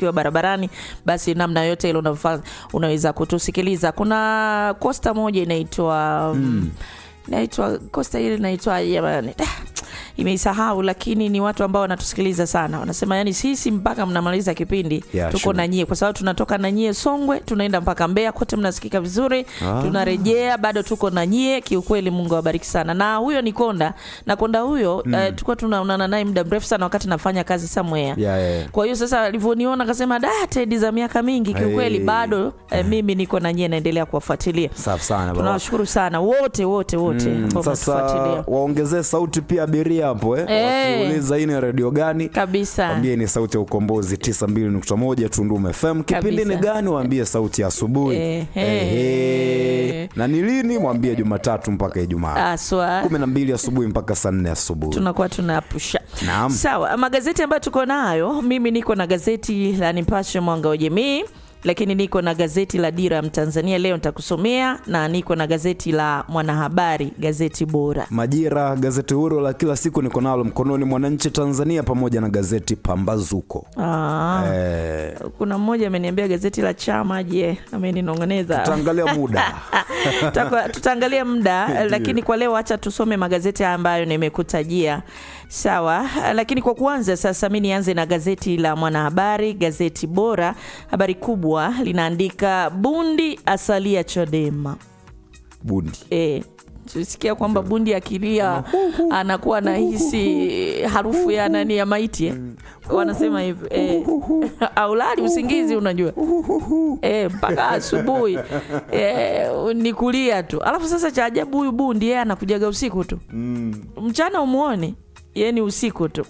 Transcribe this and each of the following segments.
ukiwa barabarani, basi namna yote ile unaweza kutusikiliza. Kuna Costa moja inaitwa Costa ile inaitwa jamani, imeisahau, lakini ni watu ambao wanatusikiliza sana. Wanasema yani sisi mpaka mnamaliza kipindi tuko na nyie, kwa sababu tunatoka na nyie Songwe tunaenda mpaka Mbeya, kote mnasikika vizuri. Tunarejea bado tuko na nyie. Kiukweli Mungu awabariki sana. Na huyo ni Konda, na Konda huyo tulikuwa tunaonana naye muda mrefu sana wakati nafanya kazi somewhere. Kwa hiyo sasa alivyoniona akasema Ted za miaka mingi, kiukweli bado mimi niko na nyie, naendelea kuwafuatilia. Safi sana baba. Tunawashukuru sana wote ambao mnatufuatilia. Waongezee sauti pia abiria hapo wakiuliza hii ni radio gani kabisa, waambie ni Sauti ya Ukombozi 92.1 Tunduma FM. Kipindi ni gani? Waambie Sauti ya Asubuhi. Na ni lini? Mwambie Jumatatu mpaka Ijumaa 12 asubuhi mpaka saa 4 asubuhi. Tunakuwa tunapusha. Sawa, magazeti ambayo tuko nayo, mimi niko na gazeti la Nipashe Mwanga wa Jamii, lakini niko na gazeti la Dira ya Mtanzania leo nitakusomea, na niko na gazeti la Mwanahabari, gazeti bora. Majira, gazeti huru la kila siku niko nalo mkononi, Mwananchi Tanzania pamoja na gazeti Pambazuko. Kuna mmoja ameniambia gazeti la chama, ameninongoneza. Tutaangalia muda. Tutaangalia muda, lakini kwa leo acha tusome magazeti ambayo nimekutajia. Sawa, lakini kwa kuanza sasa mimi nianze na gazeti la Mwanahabari, gazeti bora. Habari kubwa linaandika Bundi asalia Chadema. Bundi. Tusikia kwamba Bundi akilia anakuwa na hisi harufu ya nani, ya maiti. Wanasema hivyo. Aulali usingizi unajua. Mpaka asubuhi. Ni kulia tu. Alafu sasa cha ajabu huyu Bundi yeye anakujaga usiku tu. Mchana umuone. Ni usiku tu.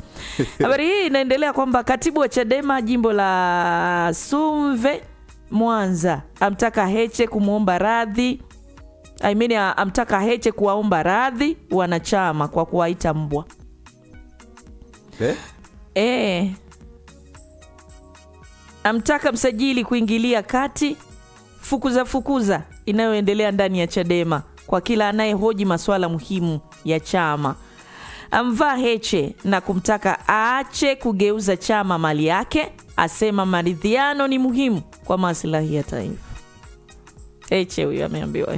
Habari hii inaendelea kwamba katibu wa Chadema jimbo la Sumve Mwanza amtaka Heche kumuomba radhi. Amtaka Heche kuwaomba radhi wanachama kwa kuwaita mbwa. Amtaka msajili kuingilia kati fukuza inayoendelea ndani ya Chadema kwa kila anayehoji masuala muhimu ya chama. Amvaa Heche na kumtaka aache kugeuza chama mali yake, asema maridhiano ni muhimu kwa maslahi ya taifa. Heche huyu ameambiwa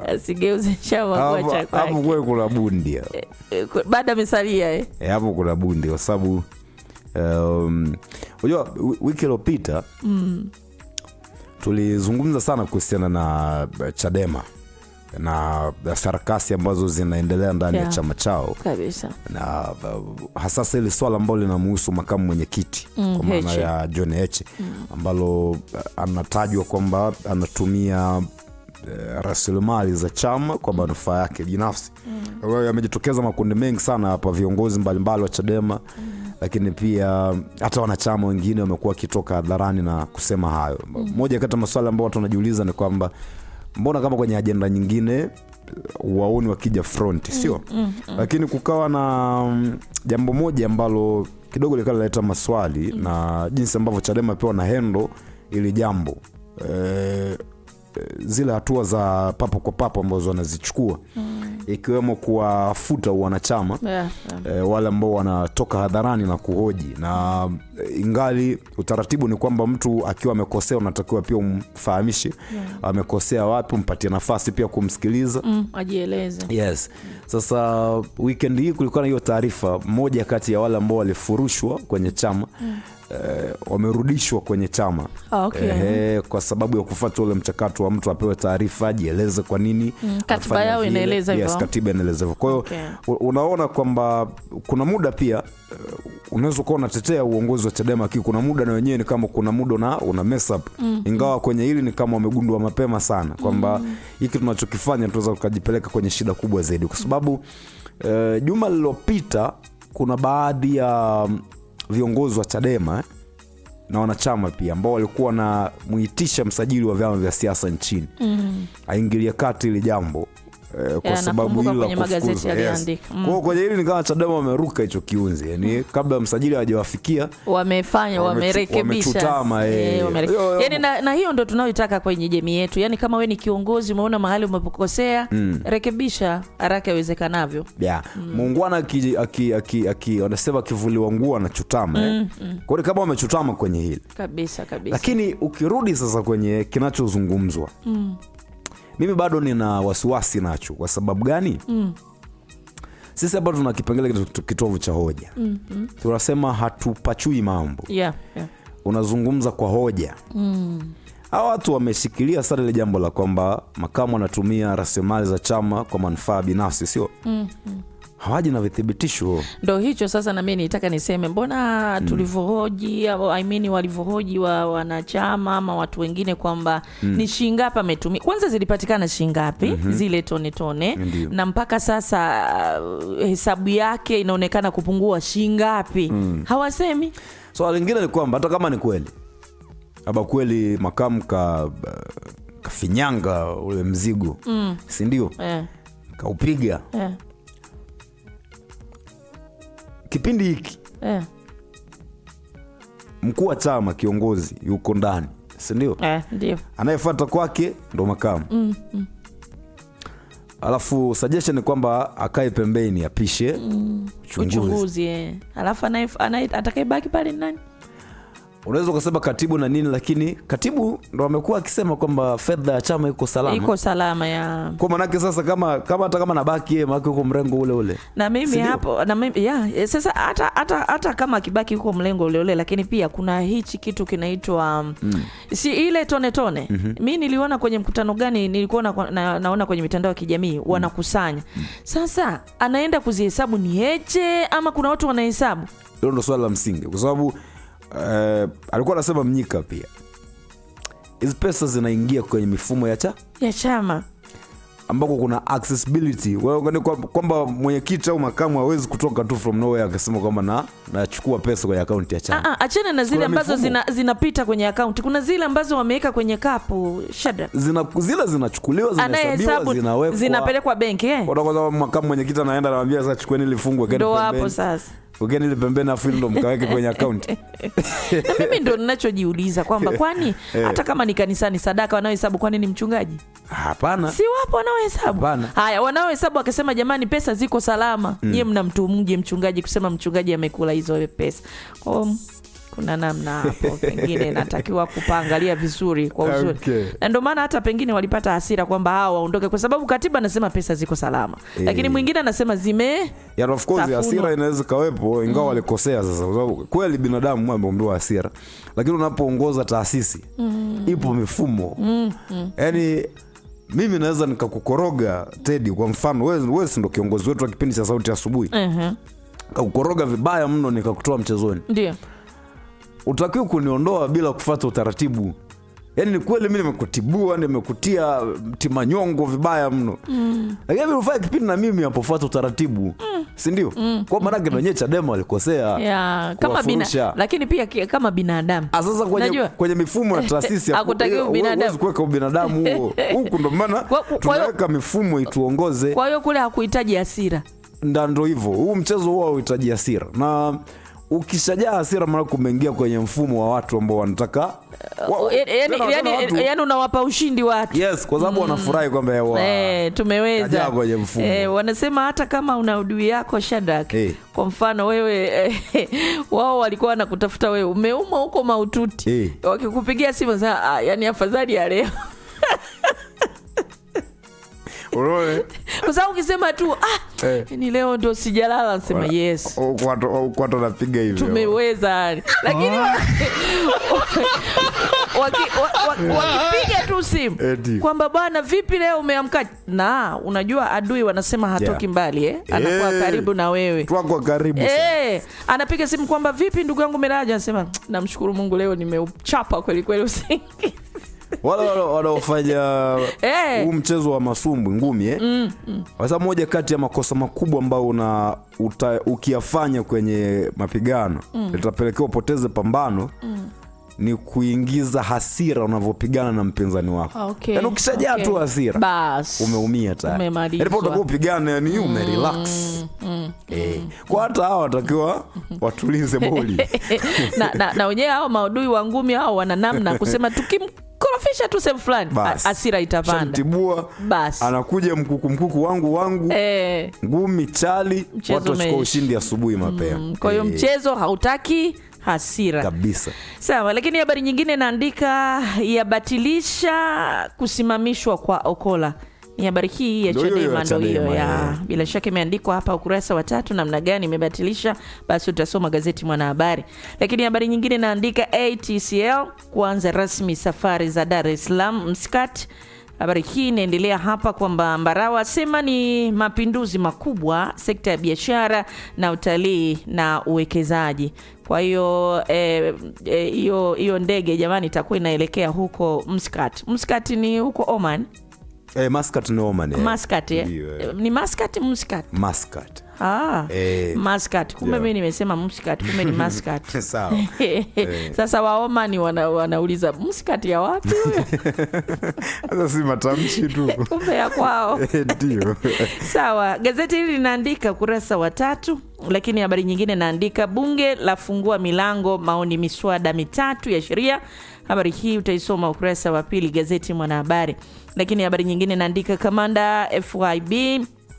asigeuze chama kwa chako. Hapo kwa kuna Bundi. Baada amesalia hapo kuna Bundi kwa sababu unajua wiki iliyopita tulizungumza sana kuhusiana na Chadema na sarakasi ambazo zinaendelea ndani ya chama chao kabisa, na hasa ile swala ambalo linamhusu makamu mwenyekiti kwa maana ya John Heche ambalo anatajwa kwamba anatumia rasilimali za chama kwa manufaa yake binafsi. Kwa hiyo yamejitokeza makundi mengi sana hapa, viongozi mbalimbali wa Chadema, lakini pia hata wanachama wengine wamekuwa kitoka hadharani na kusema hayo. Moja kati ya masuala ambayo watu wanajiuliza ni kwamba mbona kama kwenye agenda nyingine waoni wakija front, sio? Lakini kukawa na jambo moja ambalo kidogo likaleta maswali na jinsi ambavyo Chadema pia na handle ili jambo. Zile hatua za papo kwa papo ambazo wanazichukua, ikiwemo kuwafuta wanachama wale ambao wanatoka hadharani na kuhoji, na ingali utaratibu ni kwamba mtu akiwa amekosea unatakiwa pia umfahamishe amekosea wapi, umpatie nafasi pia kumsikiliza ajieleze. Yes. Sasa weekend hii kulikuwa na hiyo taarifa, mmoja kati ya wale ambao walifurushwa kwenye chama wamerudishwa kwenye chama. Kwa sababu ya kufuata ule mchakato wa mtu apewe taarifa, ajieleze kwa nini. Katiba yao inaeleza hivyo. Yes, katiba inaeleza hivyo. Kwa hiyo unaona kwamba kuna muda pia unaweza kuwa unatetea uongozi wa Chadema, lakini kuna muda na wenyewe ni kama kuna muda una mess up. Ingawa kwenye hili ni kama wamegundua mapema sana kwamba hiki tunachokifanya tunaweza kujipeleka kwenye shida kubwa zaidi, kwa sababu juma lililopita kuna baadhi ya viongozi wa Chadema na wanachama pia ambao walikuwa na muitisha msajili wa vyama vya siasa nchini aingilia kati ile jambo kwa sababu hili la magazeti yaliandika. Kwa kwenye hili ni kama Chadema wameruka hicho kiunzi, yani kabla msajili hajawafikia wamerekebisha. Yani na hiyo ndo tunayoitaka kwenye jamii yetu. Yani kama we ni kiongozi umeona mahali umepokosea, rekebisha haraka iwezekanavyo. Muungwana wanasema kivuliwa nguo anachutama. Kwa hiyo kama wamechutama kwenye hili. Kabisa. Lakini ukirudi sasa kwenye kinachozungumzwa. Mimi bado nina wasiwasi nacho. Kwa sababu gani? Sisi hapa tuna kipengele kitovu cha hoja. Tunasema hatupachui mambo. Unazungumza kwa hoja. Hawa watu wameshikilia sana ile jambo la kwamba makamu anatumia rasilimali za chama kwa manufaa binafsi, sio? Hawaji na vithibitisho. Ndio hicho sasa na mimi nitaka niseme mbona tulivyohoji walivyohoji wanachama ama watu wengine kwamba ni shingapi ametumia. Kwanza zilipatikana shingapi zile tone na mpaka sasa hesabu yake inaonekana kupungua shingapi. Hawasemi. Swali lingine ni kwamba hata kama ni kweli aba kweli makamu kafinyanga ule mzigo, si ndio? Kaupiga. Kipindi hiki mkuu wa chama kiongozi yuko ndani, si ndio? Ndio. Anayefuata kwake ndo makamu. Alafu suggestion ni kwamba akae pembeni apishe uchunguzi. Alafu atakayebaki pale nani? Unaweza kusema katibu na nini, lakini katibu ndo amekuwa akisema kwamba fedha ya chama iko salama. Ya. Kwa maana yake sasa kama hata kama nabaki yeye maana yuko mrengo ule. Na mimi hapo na mimi sasa hata kama kibaki yuko mlengo ule lakini pia kuna hichi kitu kinaitwa si ile tone. Mimi niliona kwenye mkutano gani nilikuwa naona kwenye mitandao ya kijamii wanakusanya. Sasa anaenda kuzihesabu ni Heche ama kuna watu wanahesabu? Hilo ndo swali la msingi kwa sababu alikuwa anasema Mnyika pia hizi pesa zinaingia kwenye mifumo ya chama ambako kuna accessibility. Kwamba mwenyekiti au makamu hawezi kutoka tu from nowhere akasema kwamba nachukua pesa kwenye account ya chama. Achana na zile ambazo zinapita kwenye account. Kuna zile ambazo wameweka kwenye kapu Shadrack. Zile zinachukuliwa, zinahesabiwa, zinawekwa, zinapelekwa benki. Kwa makamu mwenyekiti anaenda anamwambia sasa chukueni ile fungu ndio hapo sasa. Ukeni ile pembeni afu ndo mkaweke kwenye account. Na mimi ndo ninachojiuliza kwamba kwani hata kama ni kanisani sadaka wanaohesabu kwani ni mchungaji? Hapana. Si wapo wanaohesabu. Haya wanaohesabu akasema jamani pesa ziko salama. Nyie mnamtumuje mchungaji kusema mchungaji amekula hizo pesa. Kuna namna hapo pengine natakiwa kupangalia vizuri kwa uzuri. Na ndio maana hata pengine walipata hasira kwamba hao waondoke kwa sababu katiba anasema pesa ziko salama. Lakini mwingine anasema of course hasira inaweza kawepo ingawa walikosea sasa. Kwa sababu kweli binadamu ameombewa hasira. Lakini unapoongoza taasisi ipo mifumo. Yaani mimi naweza nikakukoroga Teddy kwa mfano wewe ndio kiongozi wetu wa kipindi cha Sauti Asubuhi. Kakukoroga vibaya mno nikakutoa mchezoni. Ndio. Utakiwa kuniondoa bila kufuata utaratibu. Yaani ni kweli mimi nimekutibua, nimekutia timanyongo vibaya mno. Lakini mimi ufanye kipindi na mimi hapofuata utaratibu. Si ndio? Kwa maana yake wenyewe Chadema walikosea. Kama lakini pia kama binadamu. Sasa kwenye mifumo ya taasisi hakutakiwi binadamu. Huwezi kuweka ubinadamu huo. Huko ndo maana tunaweka mifumo ituongoze. Kwa hiyo kule hakuhitaji hasira. Ndio hivyo. Huu mchezo huo unahitaji hasira. Na ukishajaa hasira mara kumeingia kwenye mfumo wa watu ambao wanataka yani unawapa ushindi watu. Yes, kwa sababu wanafurahi kwamba tumeweza. Wanasema hata kama una udui yako Shadrack. Kwa mfano wewe wao walikuwa wanakutafuta wewe umeuma huko maututi. Wakikupigia simu sasa yani afadhali ya leo. Kwa sababu ukisema tu ni leo ndo sijalala nasema yes. Kwa ndo napiga hivyo. Tumeweza. Lakini wakipiga tu simu kwamba bwana vipi leo umeamka, na unajua adui wanasema hatoki mbali anakuwa karibu na wewe. Tuko karibu. Anapiga simu kwamba vipi ndugu yangu Melaja, anasema namshukuru Mungu leo nimeuchapa kweli kweli usingi. Wala wanaofanya huu mchezo wa masumbwi ngumi Sasa moja kati ya makosa makubwa ambao ukiyafanya kwenye mapigano litapelekea upoteze pambano ni kuingiza hasira unavyopigana na mpinzani wako. Okay. Yaani ukishajaa tu hasira bas umeumia tayari. Umemalizwa. Yaani utakuwa upigane yani umerelax. Kwa hata hao watakiwa watulize boli. na wenyewe hao maudui wa ngumi hao wana namna kusema tukimkorofisha tu sehemu fulani hasira itapanda. Shantibua anakuja mkuku wangu ngumi chali, watu wachukua ushindi asubuhi mapema. Kwa hiyo mchezo hautaki hasira kabisa. Sawa, lakini habari nyingine naandika yabatilisha kusimamishwa kwa Okola. Ni habari hii ya Chadema ndio hiyo ya bila shaka imeandikwa hapa ukurasa wa 3 namna gani imebatilisha, basi utasoma gazeti Mwanahabari. Lakini habari nyingine naandika ATCL kuanza rasmi safari za Dar es Salaam Muscat. Habari hii inaendelea hapa kwamba Mbarawa asema ni mapinduzi makubwa sekta ya biashara na utalii na uwekezaji. Kwa hiyo hiyo ndege jamani itakuwa inaelekea huko Muscat. Muscat ni huko Oman. Muscat ni Oman. Muscat ni Muscat Muscat. Muscat. Kumbe mimi nimesema Muscat, kumbe ni Muscat. Sawa. Sasa wa Oman wanauliza Muscat ya wapi? Sasa si matamshi tu. Kumbe ya kwao. Ndio. Sawa, gazeti hili linaandika kurasa wa 3, lakini habari nyingine naandika bunge lafungua milango maoni miswada 3 ya sheria. Habari hii utaisoma ukurasa wa 2 gazeti Mwanahabari. Lakini habari nyingine naandika kamanda FYB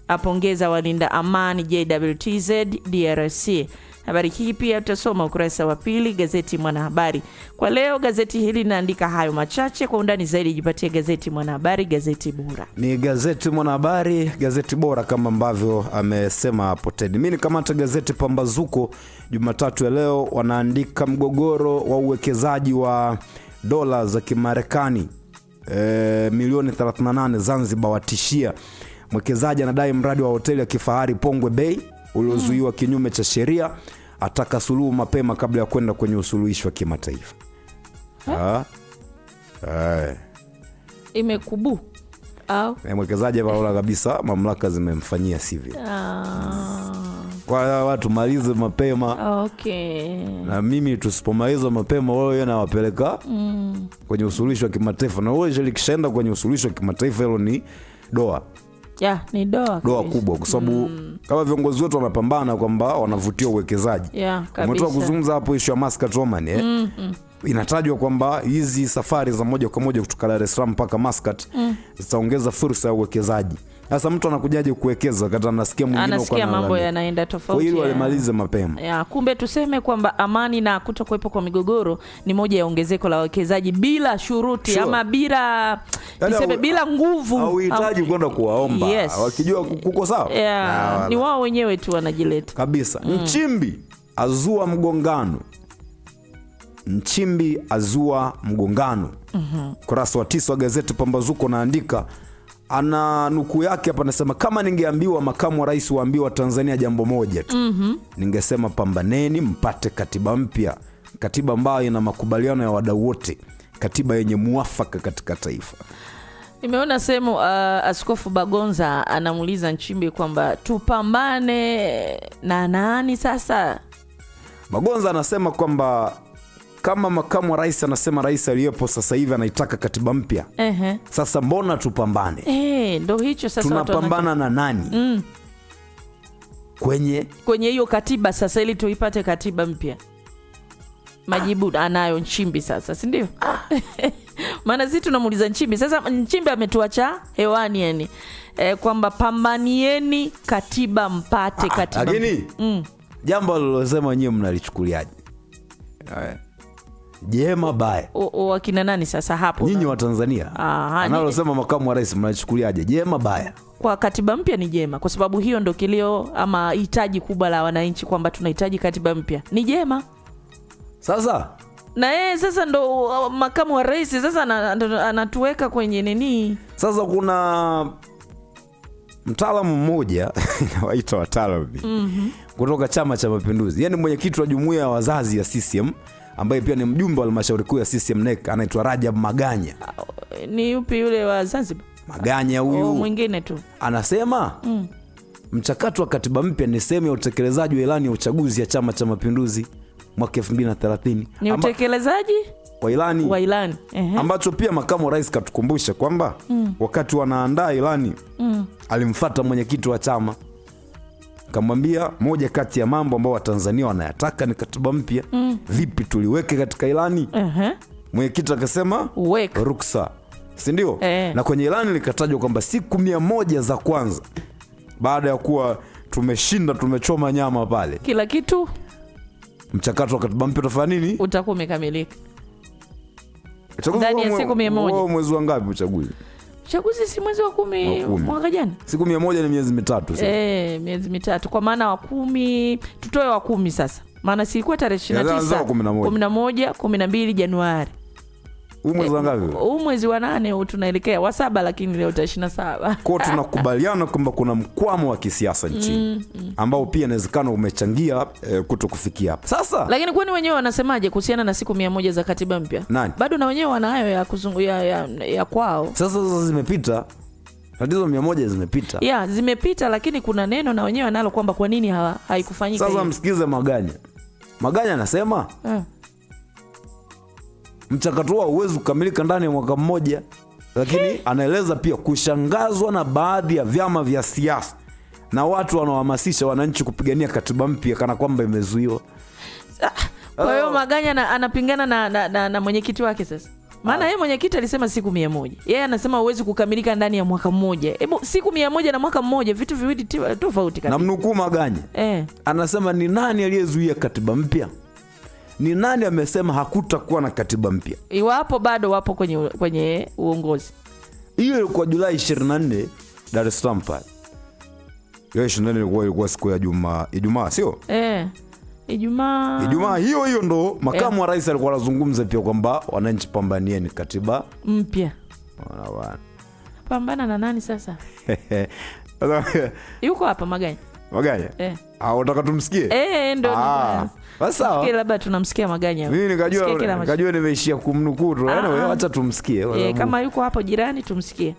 apongeza walinda amani JWTZ DRC. Habari hii pia utasoma ukurasa wa 2 gazeti Mwanahabari. Kwa leo gazeti hili linaandika hayo machache. Kwa undani zaidi jipatie gazeti Mwanahabari, gazeti bora. Ni gazeti Mwanahabari, gazeti bora kama ambavyo amesema hapo Ted. Mimi nikamata gazeti Pambazuko Jumatatu ya leo, wanaandika mgogoro wa uwekezaji wa dola za Kimarekani milioni 38 Zanzibar watishia. Mwekezaji anadai mradi wa hoteli ya kifahari Pongwe Bay uliozuiwa kinyume cha sheria, ataka suluhu mapema kabla ya kwenda kwenye usuluhishi wa kimataifa. Imekubu au mwekezaji baola kabisa, mamlaka zimemfanyia sivyo. Kwa watu malize mapema. Okay. Na mimi tusipomaliza mapema wao yanawapeleka kwenye usuluhishi wa kimataifa, na wao likishaenda kwenye usuluhishi wa kimataifa hilo ni doa. Ni doa kubwa kwa sababu kama viongozi wetu wanapambana kwamba wanavutia uwekezaji. Umetoka kuzungumza hapo issue ya Muscat Oman inatajwa kwamba hizi safari za moja kwa moja kutoka Dar es Salaam mpaka Muscat zitaongeza fursa ya uwekezaji. Sasa mtu anakujaje kuwekeza kata anasikia mwingine uko na mambo yanaenda tofauti. Kwa hiyo walimalize mapema. Kumbe tuseme kwamba amani na kutokuwepo kwa migogoro ni moja ya ongezeko la wawekezaji bila shuruti ama bila niseme bila nguvu. Hauhitaji kwenda kuwaomba. Wakijua kuko sawa. Ni wao wenyewe tu wanajileta. Kabisa. Nchimbi azua mgongano. Kurasa wa 9 wa gazeti Pambazuko naandika, ana nukuu yake hapa, anasema kama ningeambiwa makamu wa rais waambiwa Tanzania jambo moja tu, ningesema pambaneni mpate katiba mpya, katiba ambayo ina makubaliano ya wadau wote, katiba yenye muafaka katika taifa. Nimeona sehemu Askofu Bagonza anamuuliza Nchimbi kwamba tupambane na nani sasa? Bagonza anasema kwamba kama makamu wa rais anasema rais aliyepo sasa hivi anaitaka katiba mpya. Sasa mbona tupambane? Ndio hicho sasa tunapambana na nani? Kwenye hiyo katiba sasa ili tuipate katiba mpya. Majibu anayo Nchimbi sasa, si ndio? Maana sisi tunamuuliza Nchimbi. Sasa Nchimbi ametuacha hewani yani. Kwamba pambanieni katiba mpate katiba. Lakini jambo alilosema wenyewe mnalichukuliaje? Jema baya. Wakina nani sasa hapo? Nyinyi wa Tanzania. Analosema makamu wa rais mnachukuliaje? Jema baya. Kwa katiba mpya ni jema kwa sababu hiyo ndio kilio ama hitaji kubwa la wananchi kwamba tunahitaji katiba mpya. Ni jema. Sasa na sasa ndo makamu wa rais sasa anatuweka kwenye nini? Sasa kuna mtaalamu mmoja waita wataalamu kutoka Chama cha Mapinduzi, yani mwenyekiti wa jumuiya ya wazazi ya CCM ambaye pia ni mjumbe wa halmashauri kuu ya CCM NEC, anaitwa Rajab Maganya. Ni upi yule wa Zanzibar? Maganya huyu. Mwingine tu. Anasema mchakato wa katiba mpya ni sehemu ya utekelezaji wa ilani ya uchaguzi ya Chama cha Mapinduzi. mwaka 2030. Ni utekelezaji wa ilani. Ambacho pia makamu wa rais katukumbusha kwamba wakati wanaandaa ilani alimfuata mwenyekiti wa chama, kamwambia moja kati ya mambo ambao Watanzania wanayataka ni katiba mpya. Vipi tuliweke katika ilani? Mwenyekiti akasema ruksa, si ndio? Na kwenye ilani likatajwa kwamba siku 100 za kwanza baada ya kuwa tumeshinda, tumechoma nyama pale, kila kitu, mchakato wa katiba mpya utafanya nini? Utakuwa umekamilika ndani ya siku 100. Mwezi wa ngapi uchaguzi? Uchaguzi si mwezi wa 10 mwaka jana. Siku 100 ni miezi mitatu sasa. Miezi mitatu, kwa maana wa 10 tutoe wa 10 sasa. Maana si ilikuwa tarehe 29, 11, 12 Januari. Mwezi wa ngapi? Mwezi wa 8 tunaelekea wa 7, lakini leo ta 27. Kwa tunakubaliana kwamba kuna mkwamo wa kisiasa nchini ambao pia inawezekana umechangia kutokufikia hapa. Sasa lakini kwani wenyewe wanasemaje kuhusiana na siku 100 za katiba mpya? Bado na wenyewe wana hayo ya kuzunguya ya kwao. Sasa zimepita. Tatizo 100 zimepita. Zimepita, lakini kuna neno na wenyewe wanalo kwamba kwa nini haikufanyika. Sasa msikize Maganya anasema mchakato huo hauwezi kukamilika ndani ya mwaka mmoja, lakini anaeleza pia kushangazwa na baadhi ya vyama vya siasa na watu wanaohamasisha wananchi kupigania katiba mpya kana kwamba imezuiwa. Kwa hiyo Maganya anapingana na mwenyekiti wake sasa. Maana yeye mwenyekiti alisema siku 100. Yeye anasema huwezi kukamilika ndani ya mwaka mmoja. Hebu siku 100 na mwaka mmoja vitu viwili tofauti kabisa. Na mnukuu Maganya. Anasema ni nani aliyezuia katiba mpya? Ni nani amesema hakutakuwa na katiba mpya? Iwapo bado wapo kwenye uongozi. Hiyo ilikuwa Julai 24 Dar es Salaam pale. Hiyo 24 ilikuwa siku ya Ijumaa, sio? Ijumaa hiyo ndo makamu wa rais alikuwa anazungumza pia kwamba wananchi pambanieni katiba mpya. Pambana na nani sasa? Yuko hapa Maganya. Unataka tumsikie? Ndio. Sawa. Kile labda tunamsikia Maganya. Mimi nikajua nimeishia kumnukuu tu. Acha tumsikie. Kama yuko hapo jirani tumsikie.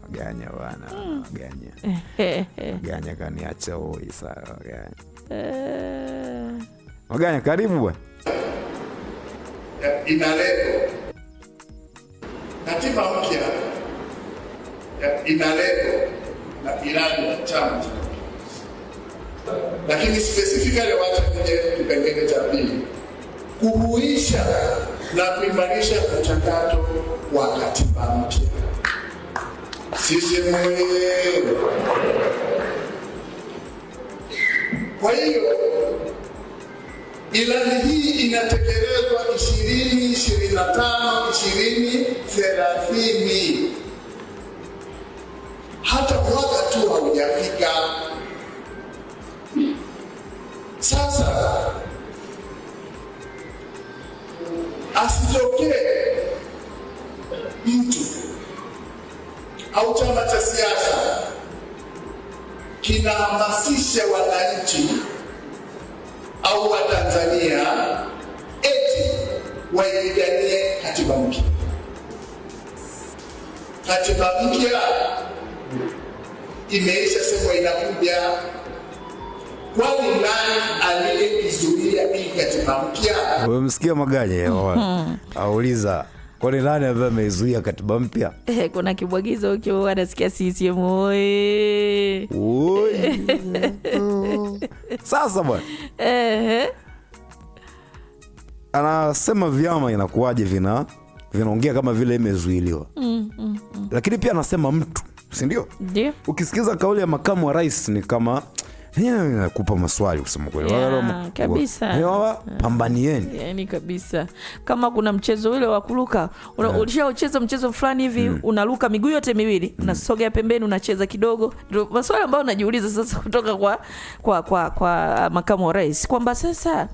Maganya bwana. Maganya kaniacha hoi sawa Maganya. Maganya karibu bwana. Inalengo katiba mpya inalengo na ilani ya chama, lakini specifically wacha kwenye kipengele cha pili, kuhuisha na kuimarisha mchakato wa katiba mpya. Sisi mwenyewe. Kwa hiyo ilani hii inatekelezwa 2025 2030, hata mwaka tu haujafika. Sasa asitokee mtu au chama cha siasa kinahamasisha wananchi au Watanzania eti waipiganie katiba mpya. Katiba mpya imeisha sema inakuja. Kwani nani aliyeizuia hii katiba mpya? Umemsikia Maganya auliza kwani nani ambaye ameizuia katiba mpya? Kuna kibwagizo huko anasikia CCM oye. Sasa bwana. Anasema vyama inakuwaje vinaongea kama vile imezuiliwa. Lakini pia anasema mtu, si ndio? Ndio. Ukisikiza kauli ya makamu wa rais ni kama nakupa maswali kusema kweli. Kabisa. Pambanieni. Yaani kabisa. Kama kuna mchezo ule wa kuruka, ulishacheza mchezo fulani hivi, unaruka miguu yote miwili, unasogea pembeni, unacheza kidogo. Ndio maswali ambayo najiuliza sasa kutoka kwa makamu wa rais kwamba sasa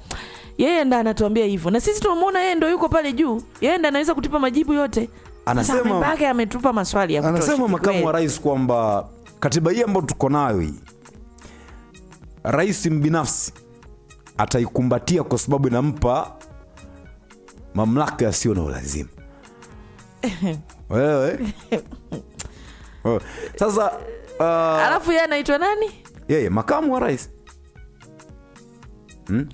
yeye ndo anatuambia hivyo. Na sisi tunamuona yeye ndo yuko pale juu. Yeye ndo anaweza kutupa majibu yote. Anasema ametupa maswali ya kutosha. Anasema makamu wa rais kwamba katiba hii ambayo tuko nayo hii, rais mbinafsi ataikumbatia kwa sababu inampa mamlaka yasiyo na ulazima. Wewe. Sasa alafu yeye anaitwa nani? Yeye makamu wa rais.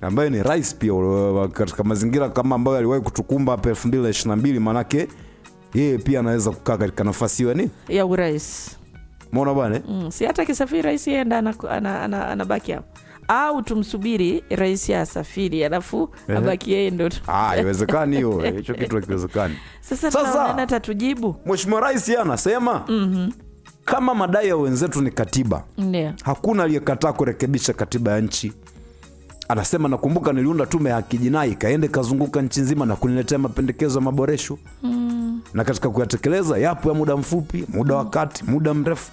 ambaye ni rais pia katika mazingira kama ambayo aliwahi kutukumba hapa 2022, manake yeye pia anaweza kukaa katika nafasi hiyo ya urais. Umeona bwana? Si hata kisafiri rais yeye anabaki hapo. Au tumsubiri rais asafiri alafu abaki yeye ndo. Haiwezekani hiyo. Hicho kitu hakiwezekani. Sasa nani atatujibu? Mheshimiwa Rais yeye anasema kama madai ya wenzetu ni katiba. Hakuna aliyekataa kurekebisha katiba ya nchi. Anasema nakumbuka niliunda tume ya haki jinai kaende kazunguka nchi nzima na kuniletea mapendekezo ya maboresho. Na katika kuyatekeleza yapo ya muda mfupi, muda wa kati, muda mrefu.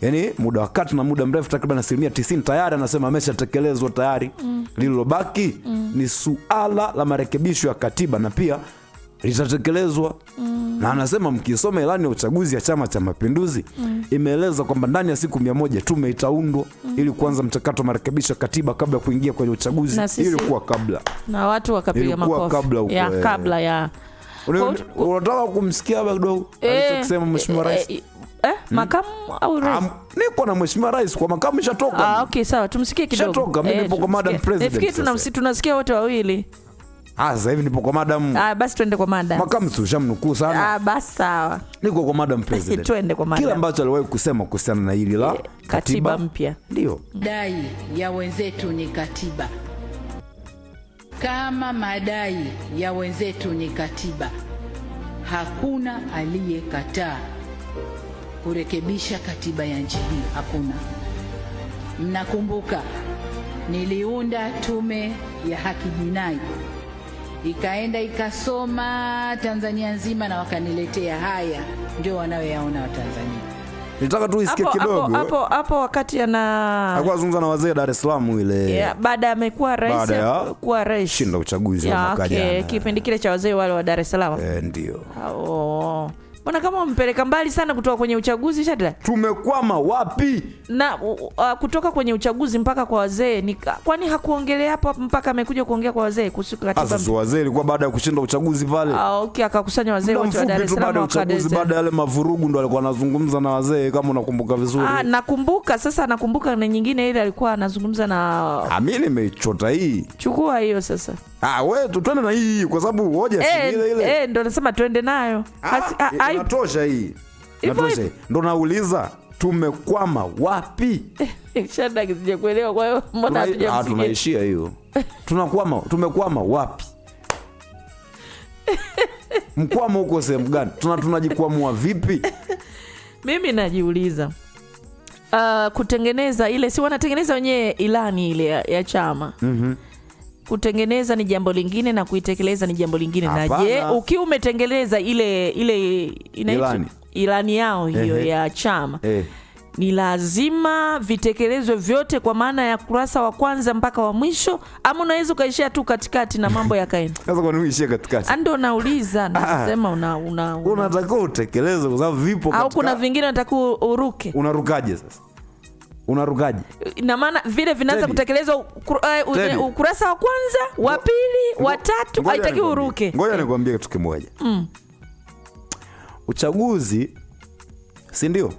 Yaani muda wa kati na muda mrefu takriban 90% tayari anasema ameshatekelezwa tayari. Lililobaki ni suala la marekebisho ya katiba na pia litatekelezwa. Na anasema mkisoma ilani ya uchaguzi ya Chama cha Mapinduzi imeeleza kwamba ndani ya siku 100 tume itaundwa ili kuanza mchakato wa marekebisho ya katiba kabla ya kuingia kwenye uchaguzi. Ilikuwa kabla. Na watu wakapiga makofi. Kabla ya unataka kumsikia kidogo alichosema Mheshimiwa Rais? Makamu au rais? Niko na Mheshimiwa Rais kwa makamu shatoka. Okay, sawa, tumsikie kidogo. Shatoka, mimi nipo kwa Madam President. Nafikiri tunasikia wote wawili. Sasa hivi nipo kwa Madam. Basi twende kwa Madam. Makamu tushamnukuu sana. Basi sawa. Niko kwa Madam President. Twende kwa Madam. Kila ambacho aliwahi kusema kuhusiana na hili la katiba mpya. Ndio. Dai ya wenzetu ni katiba. Kama madai ya wenzetu ni katiba, hakuna aliyekataa kurekebisha katiba ya nchi hii, hakuna. Mnakumbuka niliunda tume ya haki jinai, ikaenda ikasoma Tanzania nzima na wakaniletea haya ndio wanayoyaona Watanzania. Nitaka tu isikie kidogo. Hapo wakati alikuwa azungumza na wazee Dar es Salaam ile. Baada amekuwa rais, kuwa rais. Shinda uchaguzi wa mwaka jana. Kipindi kile cha wazee wale wa Dar es Salaam. Ndio. Mbona kama mpeleka mbali sana kutoka kwenye uchaguzi Shadla? Tumekwama wapi? Na kutoka kwenye uchaguzi mpaka kwa wazee kwani hakuongelea hapo mpaka amekuja kuongea kwa wazee kuhusu katiba? Sasa wazee ilikuwa baada ya kushinda uchaguzi pale. Okay, akakusanya wazee wote wa Dar es Salaam uchaguzi, baada ya yale mavurugu ndo alikuwa anazungumza na wazee kama unakumbuka vizuri. Nakumbuka, sasa nakumbuka na nyingine ile alikuwa anazungumza na mimi nimeichota hii. Chukua hiyo sasa. Wewe twende na hii kwa sababu hoja si ile. Ndio nasema twende nayo. Inatosha hii. Inatosha. Ndio nauliza tumekwama wapi? Shada kisije kuelewa, kwa hiyo mbona hatujamsikia? Tunaishia hiyo. Tumekwama wapi? Mkwamo huko sehemu gani? Tunajikwamua vipi? Mimi najiuliza. Kutengeneza ile, si wanatengeneza wenyewe ilani ile ya chama. Kutengeneza ni jambo lingine na kuitekeleza ni jambo lingine. Na je, ukiwa umetengeneza ile ilani yao hiyo ya chama, ni lazima vitekelezwe vyote kwa maana ya kurasa wa kwanza mpaka wa mwisho, ama unaweza ukaishia tu katikati na mambo yakaenda? Sasa kwa nini uishie katikati? Ndio nauliza, nasema unataka utekeleze kwa sababu vipo katikati. Au kuna vingine unataka uruke. Unarukaje sasa? Unarukaje? Na maana vile vinaanza kutekelezwa ukurasa wa kwanza, wa pili, wa tatu, haitaki uruke. Ngoja nikwambie kitu kimoja. Uchaguzi, si ndio?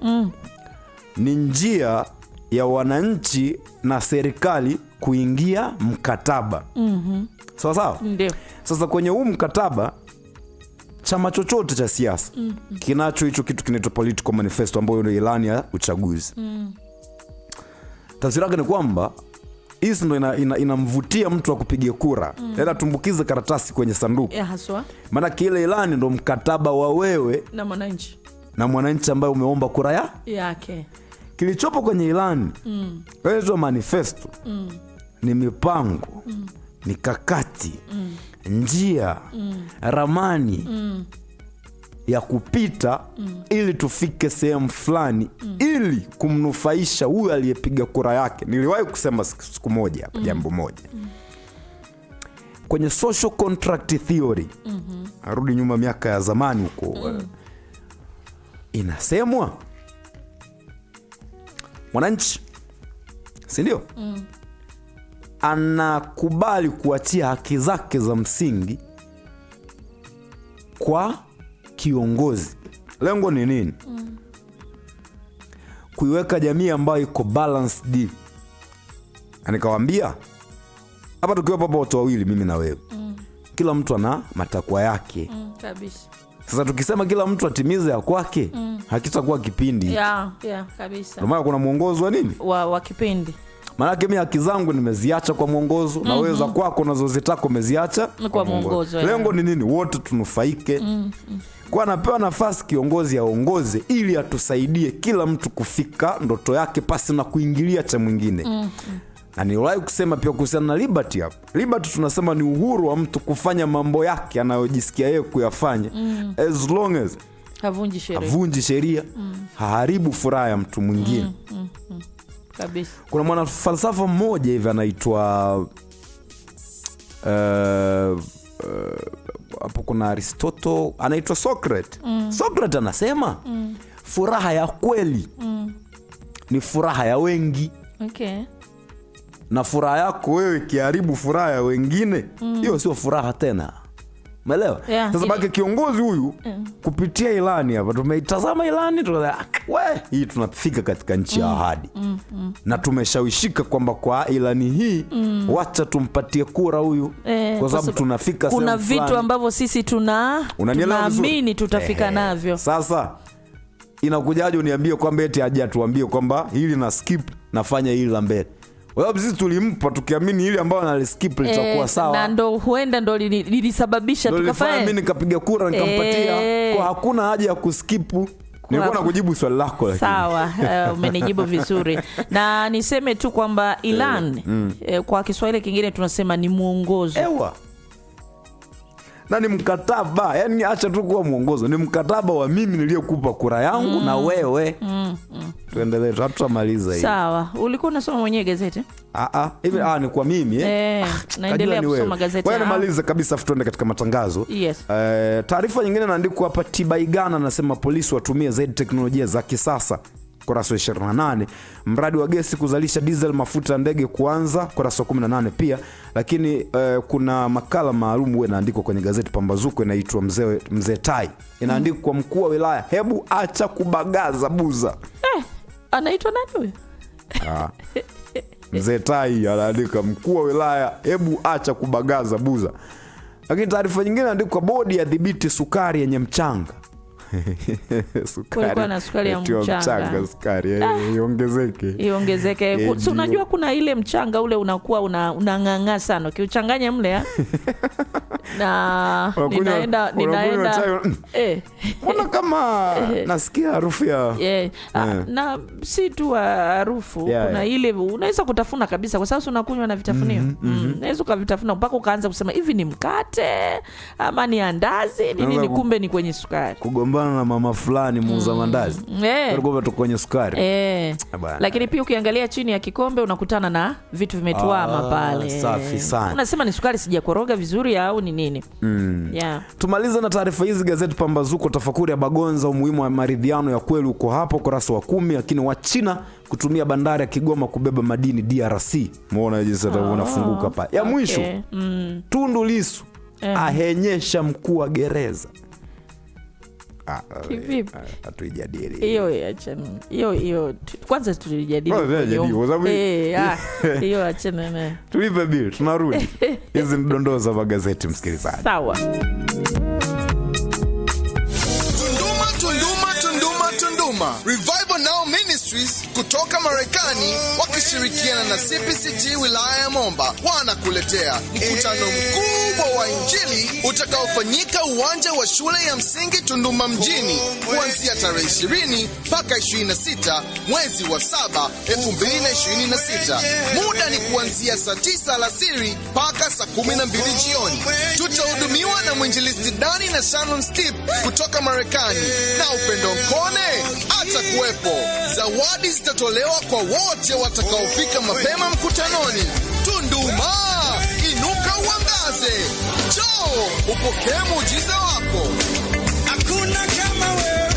Ni njia ya wananchi na serikali kuingia mkataba. Sawa sawa? Ndio. Sasa kwenye huu mkataba, chama chochote cha siasa kinacho hicho kitu kinaitwa political manifesto, ambayo ndio ilani ya uchaguzi. Tafsiri yake ni kwamba hii ndio inamvutia mtu wa kupigia kura. Ila tumbukize karatasi kwenye sanduku. Haswa. Maana kile ilani ndio mkataba wa wewe na mwananchi ambaye umeomba kura yake. Kilichopo kwenye ilani, hizo manifesto, ni mipango, mikakati, njia, ramani ya kupita ili tufike sehemu fulani ili kumnufaisha huyu aliyepiga kura yake. Niliwahi kusema siku moja hapa jambo moja. Kwenye social contract theory, arudi nyuma miaka ya zamani huko, inasemwa mwananchi, si ndio, anakubali kuachia haki zake za msingi kwa kiongozi. Lengo ni nini? Kuiweka jamii ambayo iko balanced. Nikawaambia hapa tukiwa hapa watu wawili, mimi na wewe, kila mtu ana matakwa yake. Kabisa. Sasa tukisema kila mtu atimize ya kwake, hakitakuwa kipindi. Kabisa. Ndio maana kuna mwongozo wa nini? Wa kipindi. Maana mimi haki zangu nimeziacha kwa mwongozo, na wewe za kwako unazozitaka umeziacha kwa mwongozo. Lengo ni nini? Wote tunufaike. Kwa anapewa nafasi kiongozi aongoze ili atusaidie kila mtu kufika ndoto yake pasi na kuingilia cha mwingine. Na niwahi kusema pia kuhusiana na liberty hapo. Liberty tunasema ni uhuru wa mtu kufanya mambo yake anayojisikia yeye kuyafanya, as long as havunji sheria, haharibu furaha ya mtu mwingine. Kabisa. Kuna mwana falsafa mmoja hivi anaitwa hapo kuna Aristotle, anaitwa Socrates. Socrates anasema furaha ya kweli ni furaha ya wengi. Na furaha yako wewe kiharibu furaha ya wengine, hiyo sio furaha tena. Umeelewa? Sasa baki kiongozi huyu kupitia ilani hapa, tumeitazama ilani hii tunafika katika nchi ya ahadi. Na tumeshawishika kwamba kwa ilani hii wacha tumpatie kura huyu, kwa sababu tunafika kuna vitu ambavyo sisi tunaamini tutafika navyo. Sasa inakujaje uniambie kwamba eti haja tuambie kwamba hili na skip nafanya hili la mbele? Wewe sisi tulimpa tukiamini hili ambao na skip litakuwa sawa. Na ndo huenda ndo lilisababisha tukafanya. Mimi nikapiga kura nikampatia. Kwa hakuna haja ya kuskipu. Nilikuwa nakujibu swali lako lakini. Sawa, umenijibu vizuri. Na niseme tu kwamba ilani kwa Kiswahili kingine tunasema ni muongozo. Na ni mkataba, yani acha tu kuwa mwongozo, ni mkataba wa mimi niliyekupa kura yangu na wewe. Tuendelee, tutamaliza hii. Sawa. Ulikuwa unasoma mwenyewe gazeti? Hivi ni kwa mimi naendelea kusoma gazeti. Wewe maliza kabisa, tuende katika matangazo. Yes. Taarifa nyingine inaandikwa hapa, Tibaigana anasema polisi watumie zaidi teknolojia za kisasa. Kurasa 28, mradi wa gesi kuzalisha diesel mafuta ya ndege kuanza. Kurasa 18 pia. Lakini kuna makala maalum wewe inaandikwa kwenye gazeti Pambazuko, inaitwa Mzee Tai. Inaandikwa kwa mkuu wa wilaya, hebu acha kubagaza buza. Anaitwa nani huyo? Mzee Tai anaandika mkuu wa wilaya, hebu acha kubagaza buza. Lakini taarifa nyingine inaandikwa bodi ya dhibiti sukari yenye mchanga. Kulikuwa na sukari ya mchanga. Sukari iongezeke. So unajua kuna ile mchanga ule unakuwa unang'ang'a sana. Ukiuchanganya mle na ninaenda mbona kama nasikia harufu ya na si tu harufu, kuna ile unaweza kutafuna kabisa kwa sababu unakunywa na vitafunio. Unaweza ukavitafuna mpaka ukaanza kusema hivi ni mkate ama ni andazi ni nini, kumbe ni kwenye sukari. Kugombana na mama fulani muuza mandazi. Walikuwa tu kwenye sukari. Lakini pia ukiangalia chini ya kikombe unakutana na vitu vimetuama pale. Safi sana. Unasema ni sukari sijakoroga vizuri au ni nini? Tumaliza na taarifa hizi gazeti Pambazuko. Tafakuri ya Bagonza, umuhimu wa maridhiano ya kweli uko hapo kurasa wa 10. Lakini wa China kutumia bandari ya Kigoma kubeba madini DRC. Muona jinsi unafunguka pale. Ya mwisho, Tundu Lissu ahenyesha mkuu wa gereza. Kivipi? Hatuijadili. Hiyo kwanza tulijadili. Hiyo achana naye. Tulipe bill, tunarudi. Hizi ni dondoo za magazeti msikilizaji. Sawa. Tunduma Revival Now Ministries kutoka Marekani wakishirikiana na CPCT wilaya ya Momba wanakuletea mkutano mkubwa wa Injili utakaofanyika uwanja wa shule ya msingi Tunduma mjini kuanzia tarehe 20 mpaka 26 mwezi wa 7 2026. Muda ni kuanzia saa 9 alasiri mpaka saa 12 jioni. Tutahudumiwa na mwinjilisti Dani na Shannon Steve kutoka Marekani na Upendo Nkone atakuwepo. Zawadi zitatolewa kwa wote watakaofika mapema mkutanoni. Tunduma, inuka uangaze. Njoo upokee muujiza wako. Hakuna kama wewe.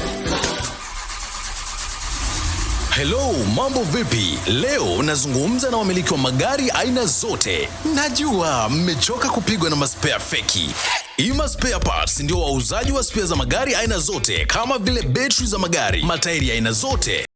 Hello, mambo vipi? Leo nazungumza na wamiliki wa magari aina zote. Najua mmechoka kupigwa na maspare feki. Ima Spare Parts ndio wauzaji wa spare za magari aina zote, kama vile betri za magari, matairi aina zote,